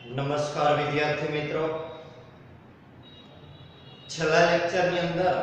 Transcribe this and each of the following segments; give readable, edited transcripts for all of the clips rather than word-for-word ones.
નમસ્કાર વિદ્યાર્થી મિત્રો, છેલ્લા લેક્ચરની અંદર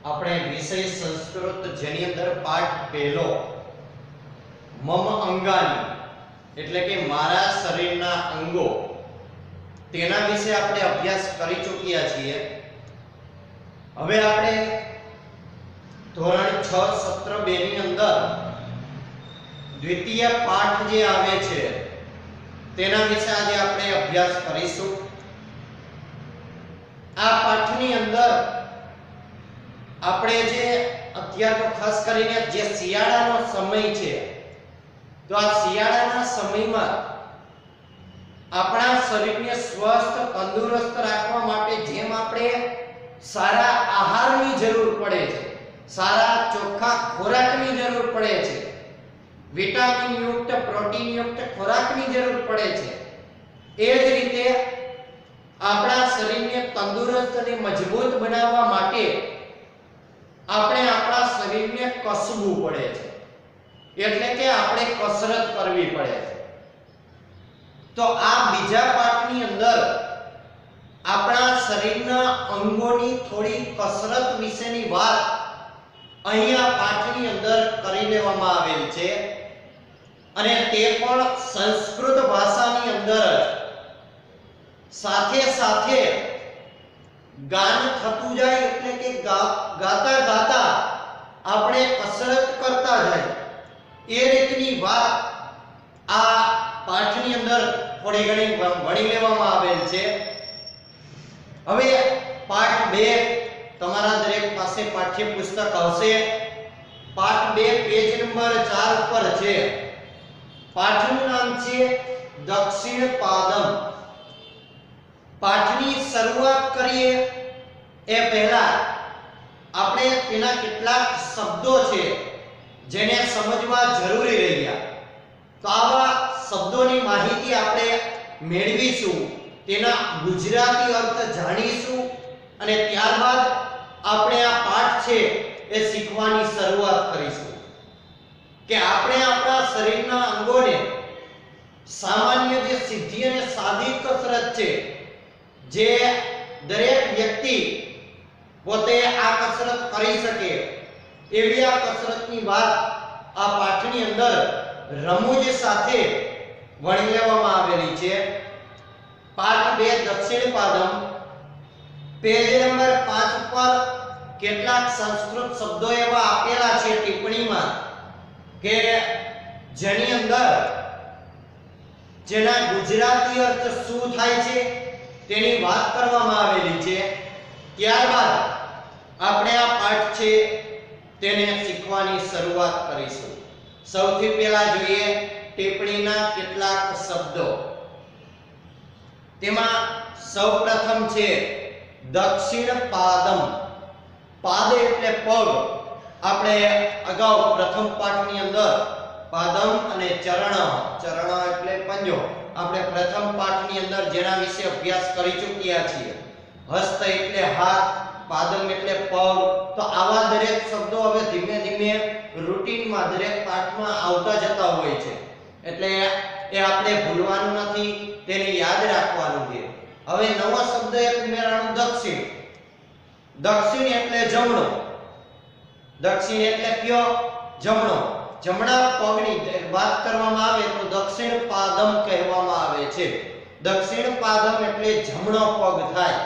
આપણે વિષય સંસ્કૃત જેની અંદર પાઠ પહેલો મમ અંગાની એટલે કે મારા શરીરના અંગો તેના વિશે આપણે અભ્યાસ કરી ચૂક્યા છીએ। હવે આપણે ધોરણ 6 સત્ર 2 ની અંદર દ્વિતીય પાઠ જે આવે છે તેના વિશે આજે આપણે અભ્યાસ કરીશું। આ પાઠની અંદર આપણે જે અત્યારનો ખાસ કરીને જે શિયાળાનો સમય છે તો આ શિયાળાના સમયમાં આપણા શરીરને સ્વસ્થ તંદુરસ્ત રાખવા માટે જેમ આપણે સારા આહારની જરૂર પડે છે, સારા ચોખ્ખા ખોરાકની જરૂર પડે છે, વિટામિન યુક્ત પ્રોટીન યુક્ત ખોરાકની જરૂર પડે છે, એ જ રીતે આપણા શરીરને તંદુરસ્ત અને મજબૂત બનાવવા માટે આપણે આપણા શરીરને કસવું પડે છે, એટલે કે આપણે કસરત કરવી પડે છે। તો આ બીજા પાઠની અંદર આપણા શરીરના અંગોની થોડી કસરત વિશેની વાત અહીંયા પાઠની અંદર કરી લેવામાં આવેલ છે અને તે પણ સંસ્કૃત ભાષાની અંદર સાથે સાથે ગાન થતું જાય એટલે કે ગાતા ગાતા આપણે કસરત કરતા જાય એ રીતની વાત આ પાઠની અંદર થોડી ઘણી ભણી લેવામાં આવેલ છે। હવે પાઠ 2 તમારા દરેક પાસે પાઠ્યપુસ્તક હશે। પાઠ 2 પેજ નંબર 4 ઉપર છે। પાઠનું નામ છે દક્ષિણ પાદમ। પાઠની શરૂઆત કરીએ એ પહેલા આપણે તેના કેટલાક શબ્દો છે જેને સમજવા જરૂરી રહ્યા, તો આવા શબ્દોની માહિતી આપણે મેળવીશું, તેના ગુજરાતી અર્થ જાણીશું અને ત્યારબાદ આપણે આ પાઠ છે એ શીખવાની શરૂઆત કરીશું કે આપણે આપણા શરીરના અંગોને સામાન્ય જે સીધી અને સાદી કસરત છે જે દરેક વ્યક્તિ પોતે આ કસરત કરી શકે એવી આ કસરતની વાત આ પાઠની અંદર રમૂજ સાથે વણી લેવામાં આવેલી છે। પાઠ 2 દક્ષિણ પાદમ પેજ નંબર 5 પર કેટલાક સંસ્કૃત શબ્દો એવા આપેલા છે ટિપ્પણીમાં કે જેની અંદર જેના ગુજરાતી અર્થ શું થાય છે તેની વાત કરવામાં આવેલી છે। ત્યારબાદ આપણે આ પાઠ છે તેને શીખવાની શરૂઆત કરીશું। સૌથી પહેલા જોઈએ ટિપ્પણીના કેટલાક શબ્દો। તેમાં સૌપ્રથમ છે દક્ષિણ પાદમ। પાદ એટલે પગ। આપણે અગાઉ પ્રથમ પાઠની અંદર પાદમ અને ચરણ એટલે પંજો આપણે પ્રથમ પાઠની અંદર જેના વિશે અભ્યાસ કરી ચૂક્યા છીએ। હસ્ત એટલે હાથ, પાદમ એટલે પગ। તો આવા દરેક શબ્દો હવે ધીમે ધીમે રૂટીનમાં દરેક પાઠમાં આવતા જતા હોય છે, એટલે એ આપણે ભૂલવાનું નથી, તેને યાદ રાખવાનું છે। હવે નવો શબ્દ એક ઉમેરાણો દક્ષિણ। દક્ષિણ એટલે જમણો। દક્ષિણ એટલે કયો? જમણો। જમણા પગની વાત કરવામાં આવે તો દક્ષિણ પાદમ કહેવામાં આવે છે। દક્ષિણ પાદમ એટલે જમણો પગ થાય।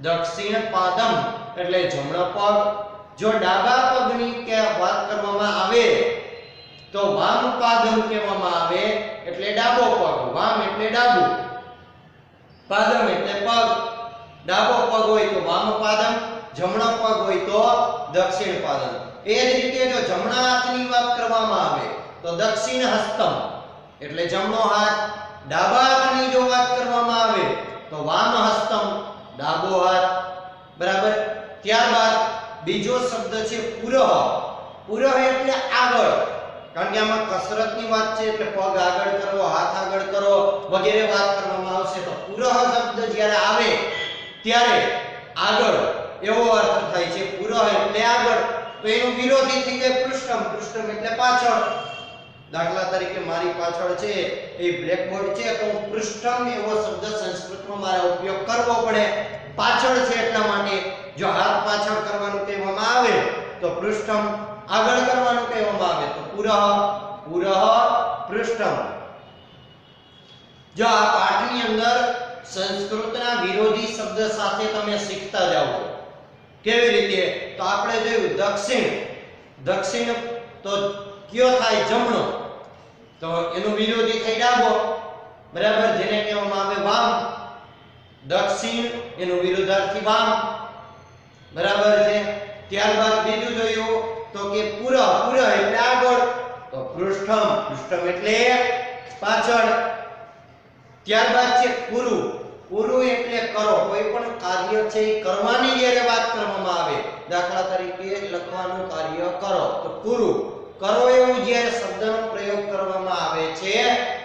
દક્ષિણ પાદમ એટલે જમણો પગ। જો ડાબા પગની કે વાત કરવામાં આવે તો વામ પાદમ કહેવામાં આવે, એટલે ડાબો પગ। વામ એટલે ડાબું, પાદમ એટલે પગ। ડાબો પગ હોય તો વામ પાદમ, જમણો પગ હોય તો દક્ષિણ પાદમ। એ જ રીતે જો જમણા હાથની વાત કરવામાં આવે તો દક્ષિણ હસ્તમ એટલે જમણો હાથ। ડાબા હાથની જો વાત કરવામાં આવે તો વામ હસ્તમ ડાબો હાથ, બરાબર। ત્યારબાદ બીજો શબ્દ છે પુરઃ। પુરઃ એટલે આગળ, કારણ કે આમાં કસરતની વાત છે એટલે પગ આગળ કરવો, હાથ આગળ કરવો વગેરે વાત કરવામાં આવશે, તો પુરઃ શબ્દ જ્યારે આવે ત્યારે આગળ એવો અર્થ થાય છે। પુરઃ એટલે આગળ, તો એનું વિરોધી થઈ જાય પૃષ્ઠમ। પૃષ્ઠમ એટલે પાછળ। દાખલા તરીકે મારી પાછળ છે એ બ્લેકબોર્ડ છે તો પૃષ્ઠમ એવો શબ્દ સંસ્કૃતમાં મારે ઉપયોગ કરવો પડે, પાછળ છે એટલા માટે. જો હાથ પાછળ કરવાનું કહેવામાં આવે તો પૃષ્ઠમ, આગળ કરવાનું કહેવામાં આવે તો પુરઃ પૃષ્ઠમ. જો આ પાઠની અંદર સંસ્કૃતના વિરોધી શબ્દ સાથે તમે શીખતા જાઓ છો. કેવી રીતે? તો આપણે જોયું દક્ષિણ તો કયો થાય? જમણો. તો એનું વિરોધી થાય ડાબો, બરાબર, જેને કહેવામાં આવે વામ. દક્ષિણ એનું વિરોધાર્થી વામ, બરાબર છે. ત્યારબાદ બીજું જોયું તો કે પુરઃ એટલે આગળ, તો પૃષ્ઠમ એટલે પાછળ. ત્યારબાદ છે પુરુ એટલે કરો. કોઈ પણ કાર્ય છે એ કરવાની જ્યારે વાત કરવામાં આવે, દાખલા તરીકે લખવાનું કાર્ય કરો તો પુરુ, કરો એવું જ્યારે શબ્દનો પ્રયોગ કરવામાં આવે છે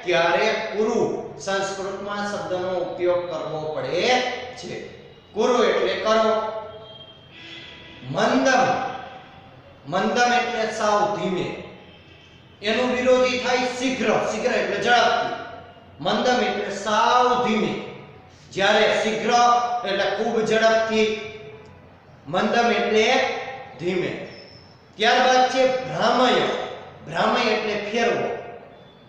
ત્યારે પુરુ સંસ્કૃતમાં શબ્દનો ઉપયોગ કરવો પડે છે. પુરુ એટલે કરો. મંદમ એટલે સાવ ધીમે, એનું વિરોધી થાય શીઘ્ર એટલે ઝડપથી. મંદમ એટલે સાવ ધીમે, જ્યારે શીઘ્ર એટલે ખૂબ ઝડપથી. મંદમ એટલે ધીમે. ત્યારબાદ છે ભ્રામય એટલે ફેરવો,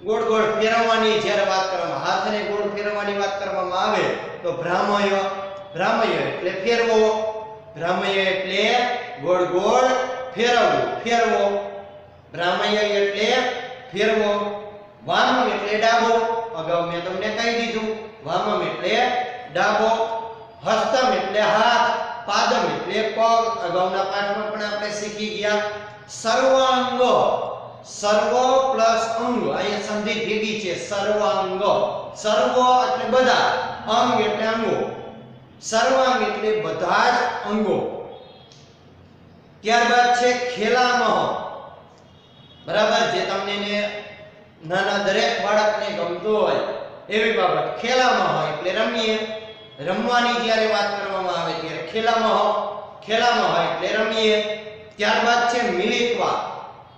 ગોળ ફેરવવાની જ્યારે વાત કરવામાં, હાથને ગોળ ફેરવવાની વાત કરવામાં આવે તો ભ્રામય એટલે ફેરવો. ભ્રામય એટલે ગોળ ફેરવો. ભ્રામય એટલે ફેરવો. વામ એટલે ડાબો, અગાઉ મેં તમને કહી દીધું, વામમ એટલે ડાબો. હસ્તમ એટલે હાથ, પાદમ એટલે પગ, અગાઉના પાઠમાં પણ આપણે શીખી ગયા. સર્વાંગ, સર્વ પ્લસ અંગ, અહીંયા સંધિ ભેગી છે. સર્વાંગ, સર્વ એટલે બધા, અંગ એટલે અંગો. સર્વાંગ એટલે બધા જ અંગો. ત્યારબાદ છે ખેલામહ, બરાબર, જે તમને નાના દરેક બાળકને ગમતું હોય એવી બાબત. ખેલામહ એટલે રમીએ, રમવાની જ્યારે વાત કરવામાં આવે ત્યારે ખેલામહ એટલે રમીએ. ત્યારબાદ છે મિલિત્વા,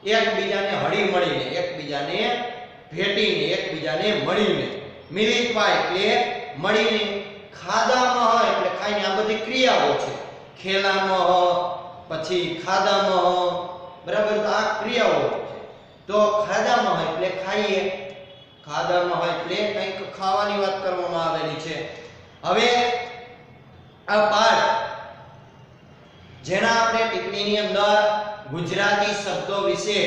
એકબીજાને હળી મળીને, એકબીજાને ભેટીને, એકબીજાને મળીને. મિલિત્વા એટલે મળીને. ખાદામહ એટલે ખાઈને, આ બધી ક્રિયાઓ છે. ખેલામહ પછી ખાદામહ, બરાબર, તો આ ક્રિયાઓ છે. તો ખાદામહ એટલે ખાઈએ, ખાદામહ એટલે કંઈક ખાવાની વાત કરવામાં આવેલી છે. હવે આ પાઠ જેના આપણે ટિપ્પણીની અંદર ગુજરાતી શબ્દો વિશે,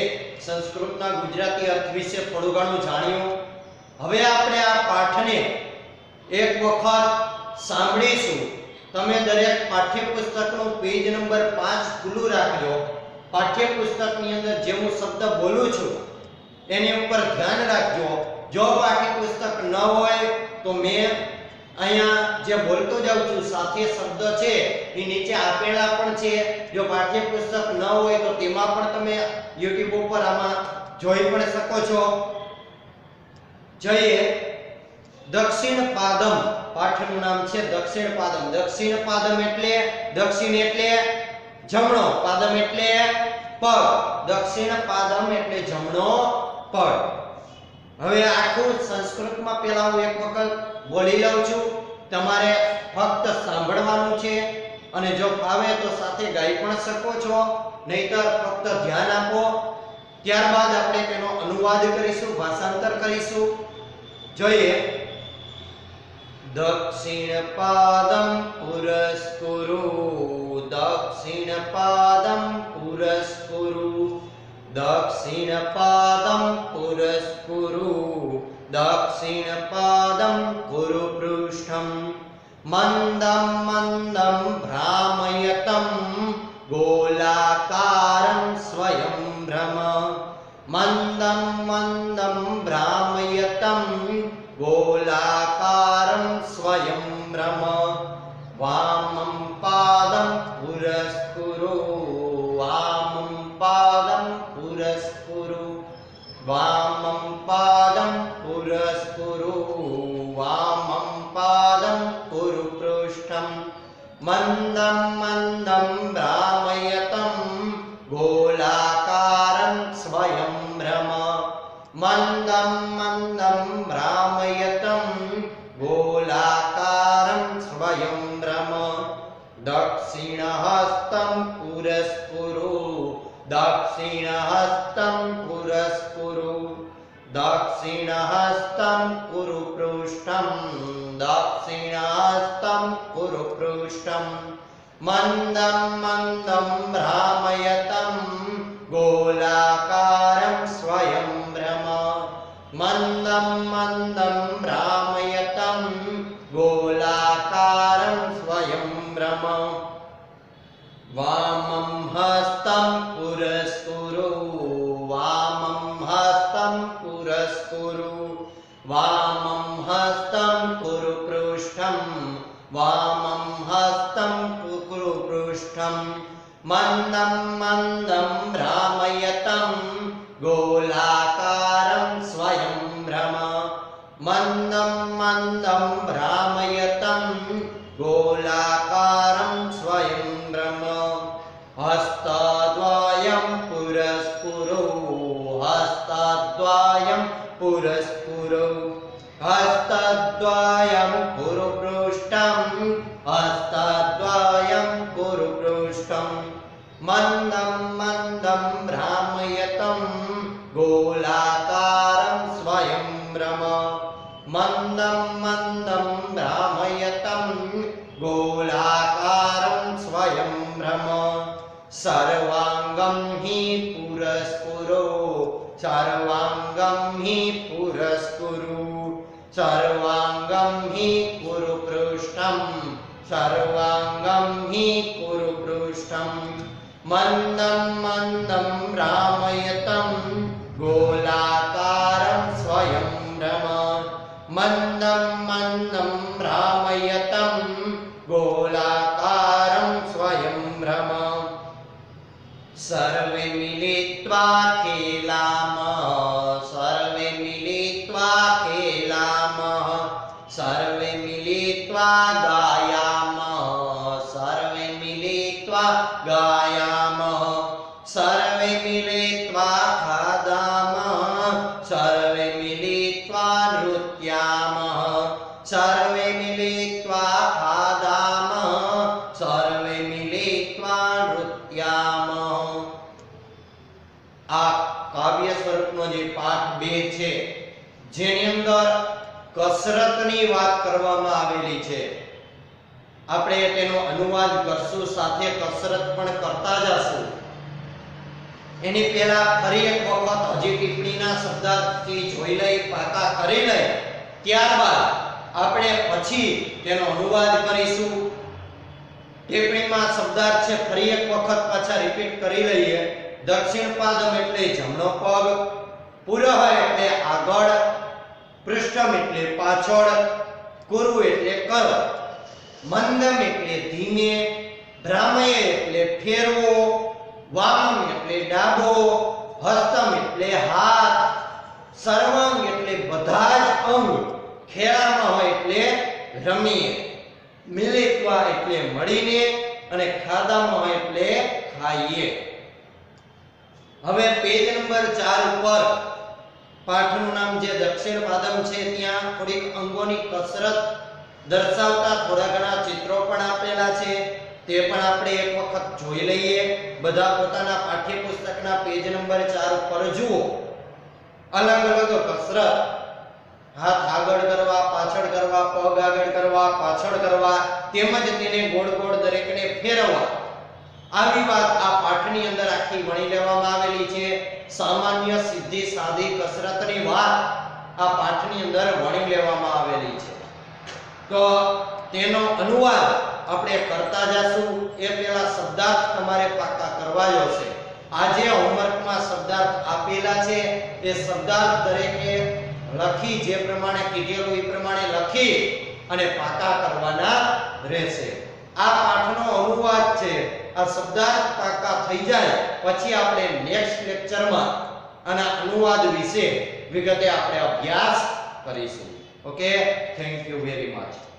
સંસ્કૃતના ગુજરાતી અર્થ વિશે થોડું ઘણું જાણ્યું. હવે આપણે આ પાઠને એક વખત સાંભળીશું. તમે દરેક પાઠ્યપુસ્તકનું પેજ નંબર 5 ખુલ્લું રાખજો. પાઠ્યપુસ્તકની અંદર જે હું શબ્દ બોલું છું એની ઉપર ધ્યાન રાખજો. જો પાઠ્યપુસ્તક ન હોય તો મેં અહીંયા જે બોલતો જાઉં છું સાથે શબ્દ છે એ નીચે આપેલા પણ છે. જો પાઠ્યપુસ્તક ન હોય તો તેમાં પણ તમે YouTube ઉપર આમાં જોઈ પણ શકો છો. જોઈએ. દક્ષિણ પાદમ, પાઠનું નામ છે દક્ષિણ પાદમ. દક્ષિણ પાદમ એટલે દક્ષિણ એટલે જમણો, પાદમ એટલે પગ. દક્ષિણ પાદમ એટલે જમણો પગ. હવે આખું સંસ્કૃતમાં પહેલા હું એક વખત બોલી લઉં છું, તમારે ફક્ત સાંભળવાનું છે અને જો ફાવે તો સાથે ગાઈ પણ શકો છો, નહીતર ફક્ત ધ્યાન આપો. ત્યારબાદ આપણે તેનો અનુવાદ કરીશું, ભાષાંતર કરીશું. જોઈએ. દક્ષિણ પાદમ પુરસ્કુરુ, દક્ષિણ પાદમ પુરસ્કુરુ, દક્ષિણ પાદમ પુરસ્કુરુ, દક્ષિણ પાદમ કુરુ પૃષ્ઠમ. મંદમ મંદમ ભ્રામયતમ ગોલાકારં સ્વયં ભ્રમ. મંદમ મંદમ ભ્રામયતમ ગોલાકારં સ્વયં ભ્રમ. વામં પાદમ પુરસ્કુરુ, વામં પાદમ પુરસ્કુરુ, વામં પાદમ પુરસ્કુરુ, વામં પાદમ કુરુ પૃષ્ઠમ. મંદમ મંદમ ભ્રામયતમ ગોલાકારં સ્વયં ભ્રમ. મંદમ મંદમ ભ્રામયતમ ગોલાકારમ સ્વયંભ્રમ દક્ષિણહસ્તમ પુરસ્કુરુ દક્ષિણહસ્તમ પુરસ્કુરુ દક્ષિણહસ્તમ કુરુ પૃષ્ઠમ દક્ષિણહસ્તમ કુરુ પૃષ્ઠમ મંદમ મંદમ ભ્રામયતમ ગોલાકારમ સ્વયંભ્રમ મંદમ મંદમ ભ્રામયતમ ગોલાકારમ સ્વયંભ્રમ વામમ હસ્તમ પુરસ્કુરુ વામમ હસ્તમ પુરસ્કુરુ વામમ હસ્તમ કુરુ પૃષ્ઠમ વામમ હસ્તમ કુરુ પૃષ્ઠમ મંદમ મંદમ ભ્રામયતમ ગોલાકારમ સ્વયંભ્રમ મંદમ મંદમ ભ્રામયતમ ગોલાકારમ સ્વયંભ્રમ હસ્તદ્વયમ પુરસ્કુરુ હસ્તદ્વયમ પુરસ્કુરુ હસ્તદ્વયમ કુરુ પૃષ્ઠમ હસ્તદ્વયમ કુરુ પૃષ્ઠમ મંદમ મંદમ ભ્રામયતમ ગોલાકારમ સ્વયંભ્રમ મંદમ મંદમ ભ્રામયતમ ગોલાકારમ સ્વયંભ્રમ સર્વાંગમ હિ પુરસ્કુરુ સર્વાંગમ હિ પુરસ્કુરુ સર્વાંગમ હિ કુરુ પૃષ્ઠમ સર્વાંગમ હિ કુરુ પૃષ્ઠમ મંદમ મંદમ ભ્રામયતમ ગોલાકારમ સ્વયંભ્રમ મંદમ મંદમ ભ્રામયતમ ગોલાકારમ સ્વયંભ્રમ સર્વે મિલિત્વા ખેલામઃ સર્વે મિલિત્વા ખેલામઃ સર્વે મિલિત્વા ગાયામઃ સર્વે મિલિત્વા ગાયામઃ સર્વે મિલિત્વા ખાદામઃ સર્વે મિલિત્વા નૃત્યામઃ સર્વે મિલિત્વા ખાદામઃ સર્વે મિલિત્વા નૃત્યામઃ આ કાવ્ય સ્વરૂપનો જે પાઠ 2 છે જેની અંદર કસરતની વાત કરવામાં આવેલી છે આપણે તેનો અનુવાદ કરશું સાથે કસરત પણ કરતા જશું એની પહેલા ફરી એક વખત હજી ટિપ્પણીના શબ્દાર્થથી જોઈ લઈ પાકા કરી લઈ ત્યારબાદ આપણે પછી તેનો અનુવાદ કરીશું ટિપ્પણીમાં શબ્દાર્થ છે ફરી એક વખત પાછા રિપીટ કરી લઈએ દક્ષિણ પાદમ એટલે જમણો પગ પુરઃ એટલે આગળ પૃષ્ઠમ એટલે પાછળ કુરુ એટલે કર મંદમ એટલે ધીમે ભ્રામય એટલે ફેરવો વામમ એટલે ડાબો હસ્તમ એટલે હાથ સર્વાંગ એટલે બધા જ અંગ ખેલામાં હોય એટલે રમીએ મિલિત્વા એટલે મળીને અને ખાદામાં હોય એટલે ખાઈએ હવે પેજ નંબર 4 ઉપર પાઠનું નામ જે દક્ષિણ પાદમ છે ત્યાં થોડીક અંગોની કસરત દર્શાવતા થોડા ઘણા ચિત્રો પણ આપેલા છે તે પણ આપણે એક વખત જોઈ લઈએ બધા પોતાના પાઠ્યપુસ્તકના પેજ નંબર 4 ઉપર જુઓ અલગ અલગ કસરત હાથ આગળ કરવા પાછળ કરવા પગ આગળ કરવા પાછળ કરવા તેમજ તેને ગોળ ગોળ દરેકને ફેરવવા આવી વાત આ પાઠની અંદર આખી વણી લેવામાં આવેલી છે સામાન્ય સીધી સાદી કસરતની વાત આ પાઠની અંદર વણી લેવામાં આવેલી છે તો તેનો અનુવાદ આપણે કરતા જાશું એ પહેલા શબ્દાર્થ તમારે પાકા કરવાયો છે આજે હોમવર્કમાં શબ્દાર્થ આપેલા છે એ શબ્દાર્થ દરેકે લખી જે પ્રમાણે કીધેલું એ પ્રમાણે લખી અને પાકા કરવાના રહેશે આ પાઠનો અનુવાદ છે આ શબ્દાર્થ પાકા થઈ જાય પછી આપણે નેક્સ્ટ લેક્ચરમાં આના અનુવાદ વિશે વિગતે આપણે અભ્યાસ કરીશું okay thank you very much